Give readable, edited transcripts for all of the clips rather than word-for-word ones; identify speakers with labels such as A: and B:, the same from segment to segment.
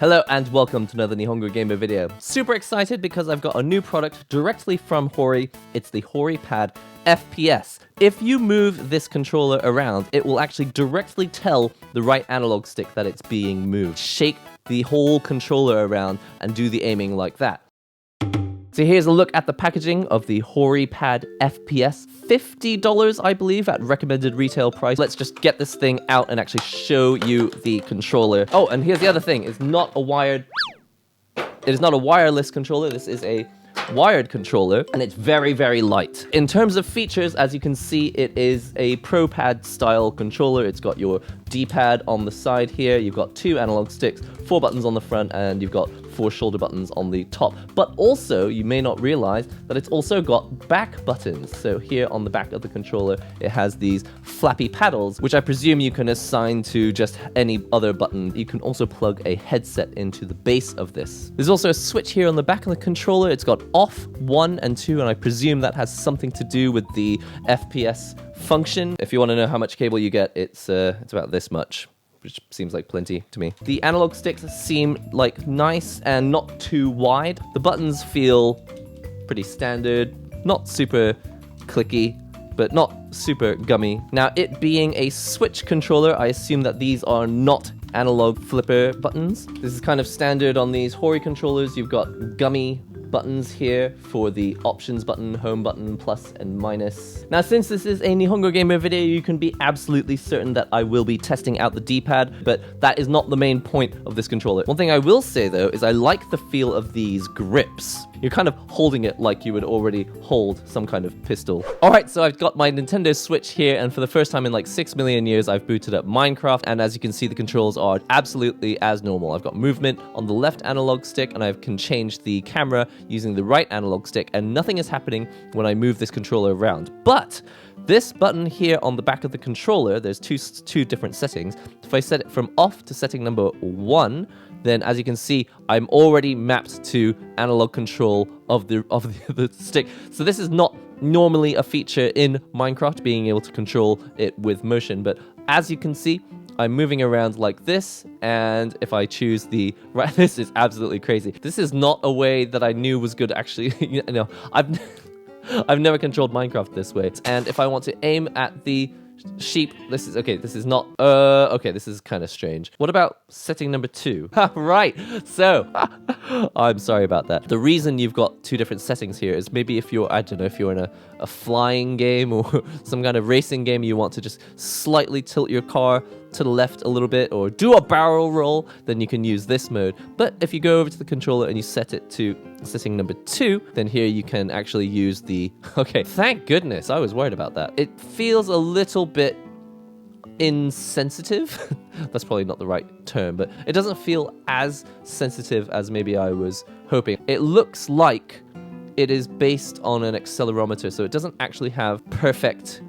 A: Hello and welcome to another NihongoGamer video. Super excited because I've got a new product directly from Hori. It's the Horipad FPS. If you move this controller around, it will actually directly tell the right analog stick that it's being moved. Shake the whole controller around and do the aiming like that. So here's a look at the packaging of the Horipad FPS. $50, I believe, at recommended retail price. Let's just get this thing out and actually show you the controller. Oh, and here's the other thing. It is not a wireless controller. This is a wired controller, and it's very, very light. In terms of features, as you can see, it is a ProPad style controller. It's got your D-pad on the side here. You've got 2 analog sticks, 4 buttons on the front, and you've got 4 shoulder buttons on the top. But also, you may not realize that it's also got back buttons. So here on the back of the controller, it has these flappy paddles, which I presume you can assign to just any other button. You can also plug a headset into the base of this. There's also a switch here on the back of the controller. It's got off 1 and 2, and I presume that has something to do with the FPS function. If you want to know how much cable you get, it's about this much, which seems like plenty to me. The analog sticks seem like nice and not too wide. The buttons feel pretty standard, not super clicky, but not super gummy. Now, it being a Switch controller, I assume that these are not analog flipper buttons. This is kind of standard on these Hori controllers. You've got gummy buttons here for the options button, home button, plus and minus. Now, since this is a NihongoGamer video, you can be absolutely certain that I will be testing out the D-pad, but that is not the main point of this controller. One thing I will say, though, is I like the feel of these grips. You're kind of holding it like you would already hold some kind of pistol. Alright, so I've got my Nintendo Switch here, and for the first time in like 6 million years, I've booted up Minecraft, and as you can see, the controls are absolutely as normal. I've got movement on the left analog stick, and I can change the camera using the right analog stick, and nothing is happening when I move this controller around. But this button here on the back of the controller, there's two different settings. If I set it from off to setting number 1, then as you can see, I'm already mapped to analog control of the stick. So this is not normally a feature in Minecraft, being able to control it with motion, but as you can see, I'm moving around like this, and if I choose the right, this is absolutely crazy. This is not a way that I knew was good, actually. You know, I've never controlled Minecraft this way. And if I want to aim at the sheep, this is okay. This is not okay, this is kind of strange. What about setting number 2? Right, so I'm sorry about that. The reason you've got 2 different settings here is maybe if you're, I don't know, if you're in a flying game or some kind of racing game, you want to just slightly tilt your car to the left a little bit or do a barrel roll, then you can use this mode. But if you go over to the controller and you set it to setting number 2, then here you can actually use the, okay, thank goodness, I was worried about that. It feels a little bit insensitive. That's probably not the right term, but it doesn't feel as sensitive as maybe I was hoping. It looks like it is based on an accelerometer, so it doesn't actually have perfect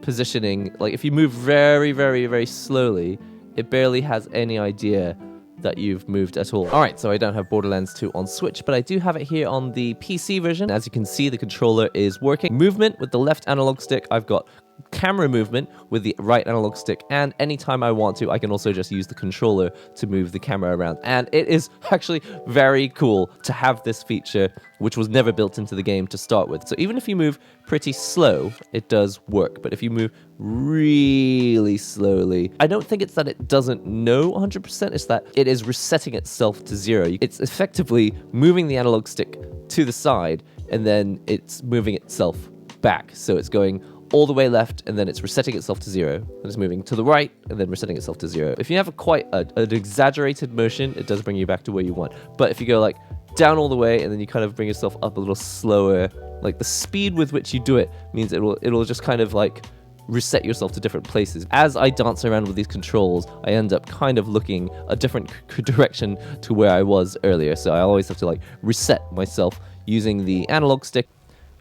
A: positioning. Like if you move very, very, very slowly, it barely has any idea that you've moved at all. Alright, so I don't have Borderlands 2 on Switch, but I do have it here on the PC version. As you can see, the controller is working. Movement with the left analog stick. I've got camera movement with the right analog stick, and anytime I want to, I can also just use the controller to move the camera around. And it is actually very cool to have this feature, which was never built into the game to start with. So even if you move pretty slow, it does work. But if you move really slowly, I don't think it's that it doesn't know 100%, it's that it is resetting itself to 0. It's effectively moving the analog stick to the side, and then it's moving itself back. So it's going all the way left, and then it's resetting itself to 0. And it's moving to the right, and then resetting itself to 0. If you have quite an exaggerated motion, it does bring you back to where you want. But if you go like down all the way, and then you kind of bring yourself up a little slower, like the speed with which you do it means it'll just kind of like reset yourself to different places. As I dance around with these controls, I end up kind of looking a different direction to where I was earlier. So I always have to like reset myself using the analog stick.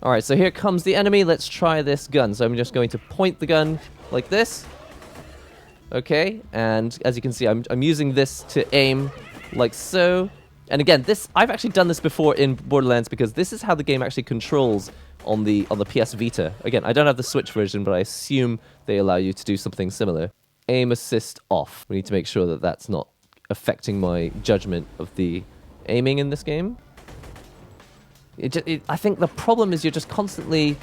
A: Alright, so here comes the enemy. Let's try this gun. So I'm just going to point the gun like this. Okay, and as you can see, I'm using this to aim like so. And again, I've actually done this before in Borderlands because this is how the game actually controls on the PS Vita. Again, I don't have the Switch version, but I assume they allow you to do something similar. Aim assist off. We need to make sure that that's not affecting my judgment of the aiming in this game. I think the problem is you're just constantly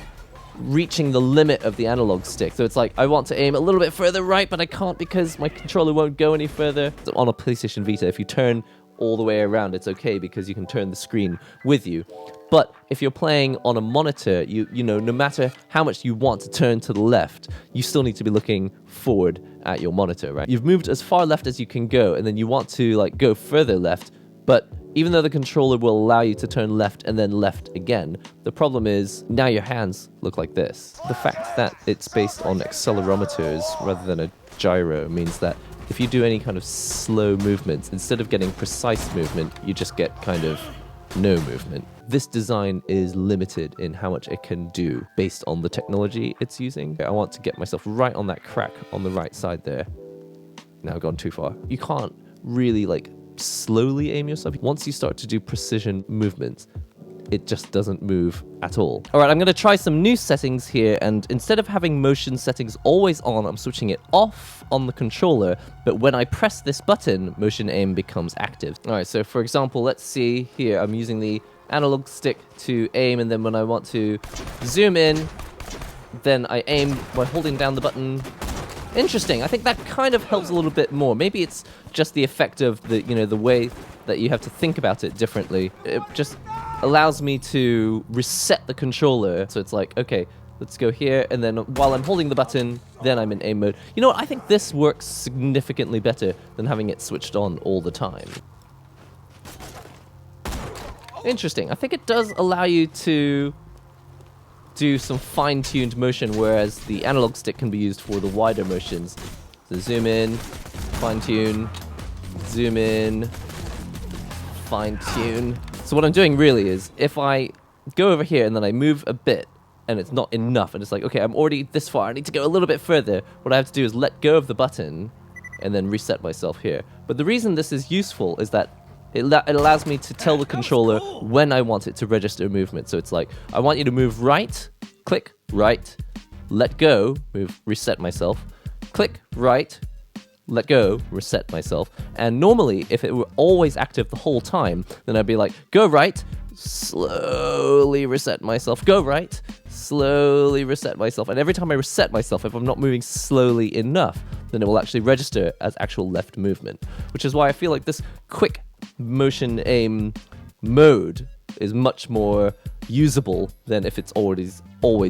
A: reaching the limit of the analog stick. So it's like, I want to aim a little bit further right, but I can't because my controller won't go any further. So on a PlayStation Vita, if you turn all the way around, it's okay because you can turn the screen with you. But if you're playing on a monitor, you know, no matter how much you want to turn to the left, you still need to be looking forward at your monitor, right? You've moved as far left as you can go, and then you want to like go further left, but even though the controller will allow you to turn left and then left again, the problem is now your hands look like this. The fact that it's based on accelerometers rather than a gyro means that if you do any kind of slow movements, instead of getting precise movement, you just get kind of no movement. This design is limited in how much it can do based on the technology it's using. I want to get myself right on that crack on the right side there. Now I've gone too far. You can't really like slowly aim yourself. Once you start to do precision movements, it just doesn't move at all. All right, I'm going to try some new settings here, and instead of having motion settings always on, I'm switching it off on the controller, but when I press this button, motion aim becomes active. All right, so for example, let's see here, I'm using the analog stick to aim, and then when I want to zoom in, then I aim by holding down the button. Interesting. I think that kind of helps a little bit more. Maybe it's just the effect of the, you know, the way that you have to think about it differently. It just allows me to reset the controller. So it's like, okay, let's go here. And then while I'm holding the button, then I'm in aim mode. You know what? I think this works significantly better than having it switched on all the time. Interesting. I think it does allow you to do some fine-tuned motion, whereas the analog stick can be used for the wider motions. So zoom in, fine-tune, zoom in, fine-tune. So what I'm doing really is, if I go over here and then I move a bit, and it's not enough, and it's like, okay, I'm already this far, I need to go a little bit further, what I have to do is let go of the button, and then reset myself here. But the reason this is useful is that it allows me to tell the controller when I want it to register movement. So it's like, I want you to move right, click, right, let go, move, reset myself, click, right, let go, reset myself. And normally, if it were always active the whole time, then I'd be like, go right, slowly reset myself, go right, slowly reset myself. And every time I reset myself, if I'm not moving slowly enough, then it will actually register as actual left movement, which is why I feel like this quick motion aim mode is much more usable than if it's always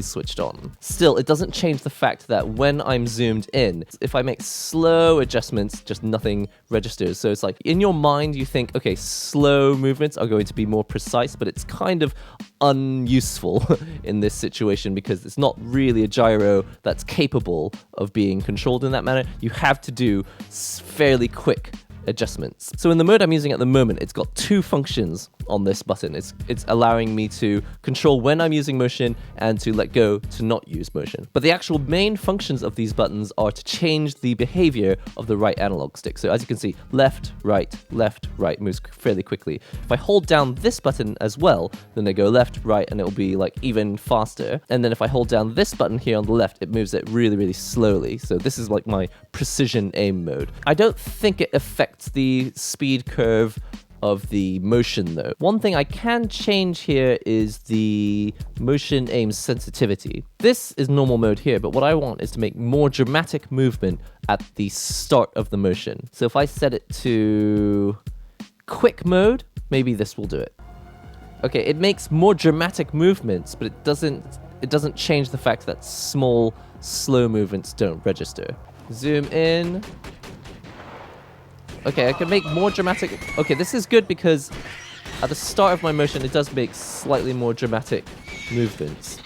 A: switched on. Still, it doesn't change the fact that when I'm zoomed in, if I make slow adjustments, just nothing registers. So it's like, in your mind, you think, okay, slow movements are going to be more precise, but it's kind of unuseful in this situation because it's not really a gyro that's capable of being controlled in that manner. You have to do fairly quick adjustments. So in the mode I'm using at the moment, it's got two functions on this button. It's allowing me to control when I'm using motion and to let go to not use motion. But the actual main functions of these buttons are to change the behavior of the right analog stick. So as you can see, left, right moves fairly quickly. If I hold down this button as well, then I go left, right, and it'll be like even faster. And then if I hold down this button here on the left, it moves it really, really slowly. So this is like my precision aim mode. I don't think it affects the speed curve of the motion though. One thing I can change here is the motion aim sensitivity. This is normal mode here, but what I want is to make more dramatic movement at the start of the motion. So if I set it to quick mode, maybe this will do it. Okay, it makes more dramatic movements, but it doesn't change the fact that small, slow movements don't register. Zoom in. Okay, I can make more dramatic... Okay, this is good because at the start of my motion, it does make slightly more dramatic movements.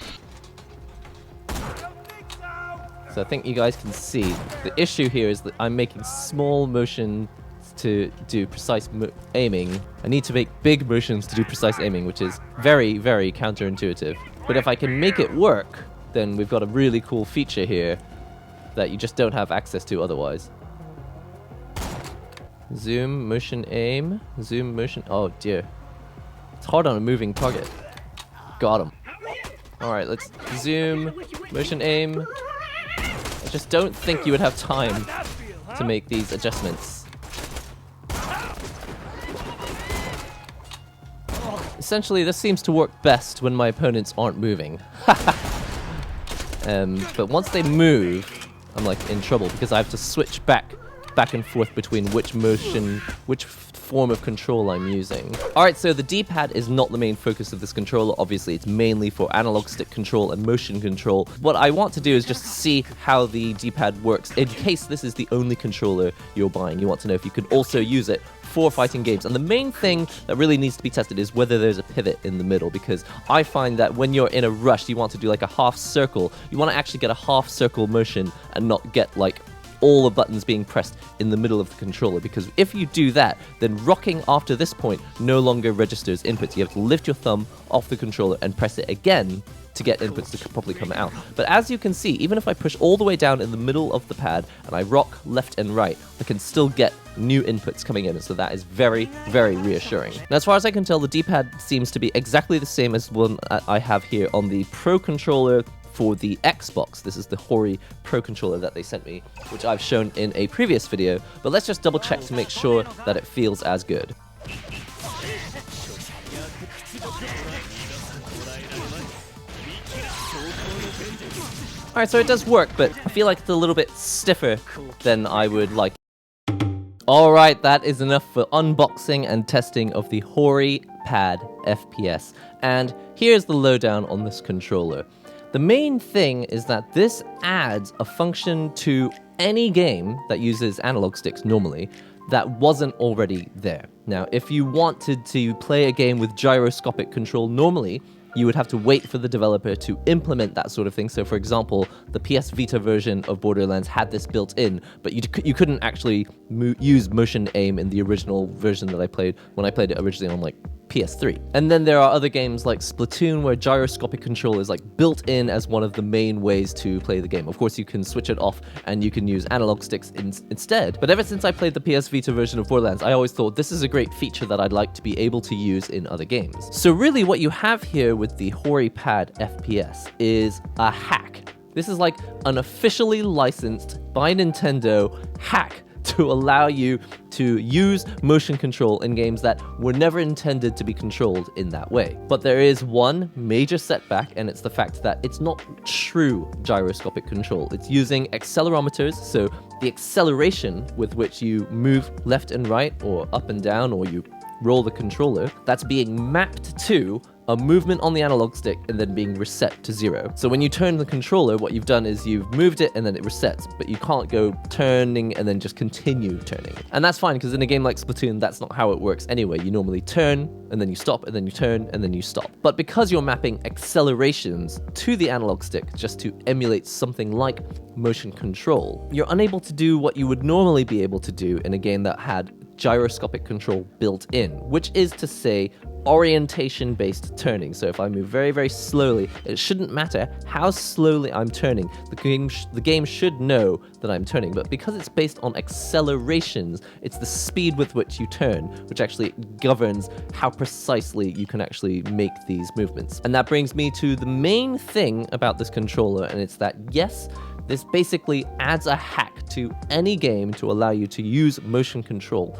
A: So I think you guys can see the issue here is that I'm making small motions to do precise aiming. I need to make big motions to do precise aiming, which is very, very counterintuitive. But if I can make it work, then we've got a really cool feature here that you just don't have access to otherwise. Zoom, motion, aim. Zoom, motion. Oh dear. It's hard on a moving target. Got him. Alright, let's zoom, motion, aim. I just don't think you would have time to make these adjustments. Essentially, this seems to work best when my opponents aren't moving. But once they move, I'm like in trouble because I have to switch back and forth between which form of control I'm using. Alright, so the D-pad is not the main focus of this controller. Obviously, it's mainly for analog stick control and motion control. What I want to do is just see how the D-pad works in case this is the only controller you're buying. You want to know if you can also use it for fighting games. And the main thing that really needs to be tested is whether there's a pivot in the middle, because I find that when you're in a rush, you want to do like a half circle. You want to actually get a half circle motion and not get like all the buttons being pressed in the middle of the controller, because if you do that, then rocking after this point no longer registers inputs. You have to lift your thumb off the controller and press it again to get inputs to properly come out. But as you can see, even if I push all the way down in the middle of the pad and I rock left and right, I can still get new inputs coming in, so that is very, very reassuring. Now, as far as I can tell, the D-pad seems to be exactly the same as one I have here on the Pro controller for the Xbox. This is the Hori Pro controller that they sent me, which I've shown in a previous video, but let's just double check to make sure that it feels as good. Alright, so it does work, but I feel like it's a little bit stiffer than I would like. Alright, that is enough for unboxing and testing of the Horipad FPS. And here's the lowdown on this controller. The main thing is that this adds a function to any game that uses analog sticks normally that wasn't already there. Now, if you wanted to play a game with gyroscopic control normally, you would have to wait for the developer to implement that sort of thing. So, for example, the PS Vita version of Borderlands had this built in, but you couldn't actually use motion aim in the original version that I played when I played it originally on like PS3. And then there are other games like Splatoon where gyroscopic control is like built in as one of the main ways to play the game. Of course, you can switch it off and you can use analog sticks instead. But ever since I played the PS Vita version of Borderlands, I always thought this is a great feature that I'd like to be able to use in other games. So really what you have here with the Horipad FPS is a hack. This is like an officially licensed by Nintendo hack to allow you to use motion control in games that were never intended to be controlled in that way. But there is one major setback, and it's the fact that it's not true gyroscopic control. It's using accelerometers, so the acceleration with which you move left and right, or up and down, or you roll the controller, that's being mapped to a movement on the analog stick and then being reset to 0. So when you turn the controller, what you've done is you've moved it and then it resets, but you can't go turning and then just continue turning. And that's fine, because in a game like Splatoon, that's not how it works anyway. You normally turn and then you stop and then you turn and then you stop. But because you're mapping accelerations to the analog stick just to emulate something like motion control, you're unable to do what you would normally be able to do in a game that had gyroscopic control built in, which is to say orientation-based turning. So if I move very, very slowly, it shouldn't matter how slowly I'm turning. The game should know that I'm turning, but because it's based on accelerations, it's the speed with which you turn, which actually governs how precisely you can actually make these movements. And that brings me to the main thing about this controller, and it's that, yes, this basically adds a hack to any game to allow you to use motion control,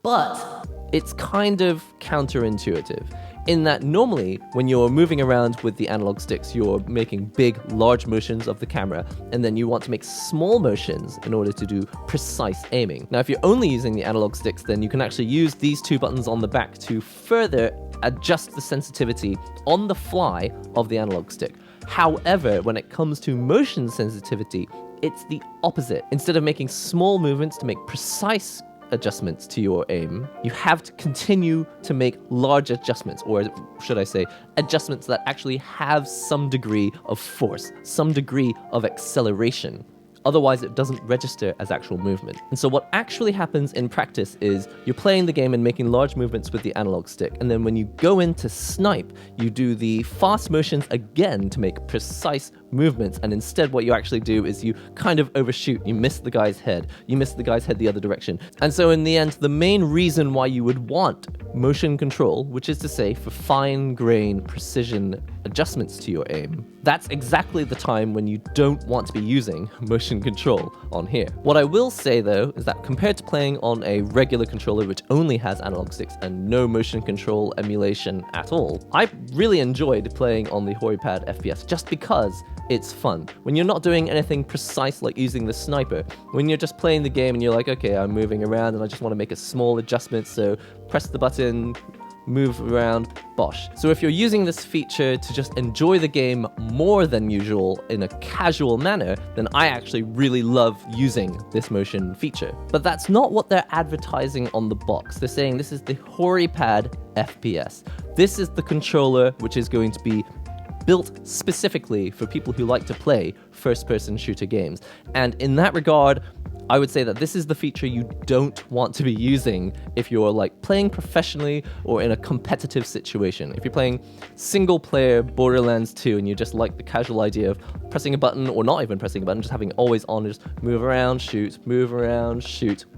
A: but it's kind of counterintuitive in that normally when you're moving around with the analog sticks, you're making big, large motions of the camera, and then you want to make small motions in order to do precise aiming. Now, if you're only using the analog sticks, then you can actually use these two buttons on the back to further adjust the sensitivity on the fly of the analog stick. However, when it comes to motion sensitivity, it's the opposite. Instead of making small movements to make precise adjustments to your aim, you have to continue to make large adjustments, or should I say, adjustments that actually have some degree of force, some degree of acceleration. Otherwise, it doesn't register as actual movement. And so what actually happens in practice is you're playing the game and making large movements with the analog stick, and then when you go in to snipe, you do the fast motions again to make precise movements, and instead what you actually do is you kind of overshoot. You miss the guy's head. You miss the guy's head the other direction. And so in the end, the main reason why you would want motion control, which is to say for fine-grained precision adjustments to your aim, that's exactly the time when you don't want to be using motion control on here. What I will say though is that compared to playing on a regular controller which only has analog sticks and no motion control emulation at all, I really enjoyed playing on the Horipad FPS just because it's fun. When you're not doing anything precise like using the sniper, when you're just playing the game and you're like, okay, I'm moving around and I just want to make a small adjustment, so press the button, move around, bosh. So if you're using this feature to just enjoy the game more than usual in a casual manner, then I actually really love using this motion feature. But that's not what they're advertising on the box. They're saying this is the Horipad FPS. This is the controller which is going to be built specifically for people who like to play first-person shooter games. And in that regard, I would say that this is the feature you don't want to be using if you're like playing professionally or in a competitive situation. If you're playing single-player Borderlands 2 and you just like the casual idea of pressing a button or not even pressing a button, just having it always on, just move around, shoot,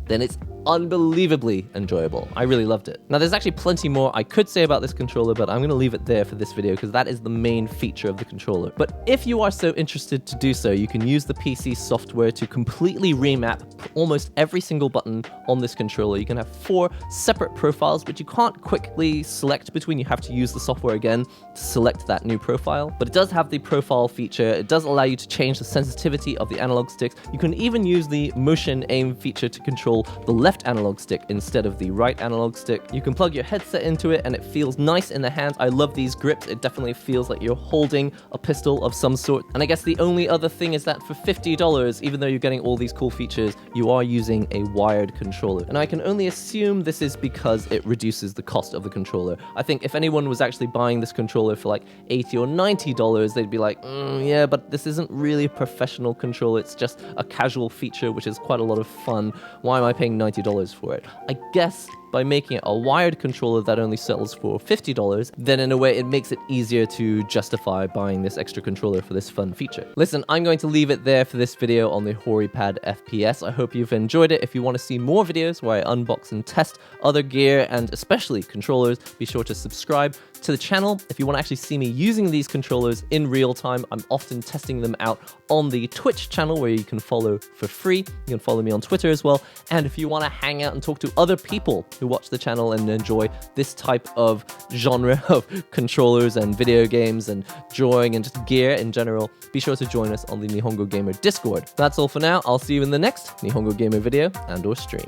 A: then it's unbelievably enjoyable. I really loved it. Now, there's actually plenty more I could say about this controller, but I'm going to leave it there for this video because that is the main feature of the controller. But if you are so interested to do so, you can use the PC software to completely remap almost every single button on this controller. You can have 4 separate profiles, which you can't quickly select between. You have to use the software again to select that new profile. But it does have the profile feature. It does allow you to change the sensitivity of the analog sticks. You can even use the motion aim feature to control the left analog stick instead of the right analog stick. You can plug your headset into it and it feels nice in the hands. I love these grips. It definitely feels like you're holding a pistol of some sort. And I guess the only other thing is that for $50, even though you're getting all these cool features, you are using a wired controller. And I can only assume this is because it reduces the cost of the controller. I think if anyone was actually buying this controller for like $80 or $90, they'd be like, yeah, but this isn't really a professional controller. It's just a casual feature, which is quite a lot of fun. Why am I paying $90 for it? I guess by making it a wired controller that only sells for $50, then in a way it makes it easier to justify buying this extra controller for this fun feature. Listen, I'm going to leave it there for this video on the Horipad FPS. I hope you've enjoyed it. If you want to see more videos where I unbox and test other gear and especially controllers, be sure to subscribe to the channel. If you want to actually see me using these controllers in real time, I'm often testing them out on the Twitch channel where you can follow for free. You can follow me on Twitter as well. And if you want to hang out and talk to other people who watch the channel and enjoy this type of genre of controllers and video games and drawing and just gear in general, be sure to join us on the NihongoGamer Discord. That's all for now. I'll see you in the next NihongoGamer video and/or stream.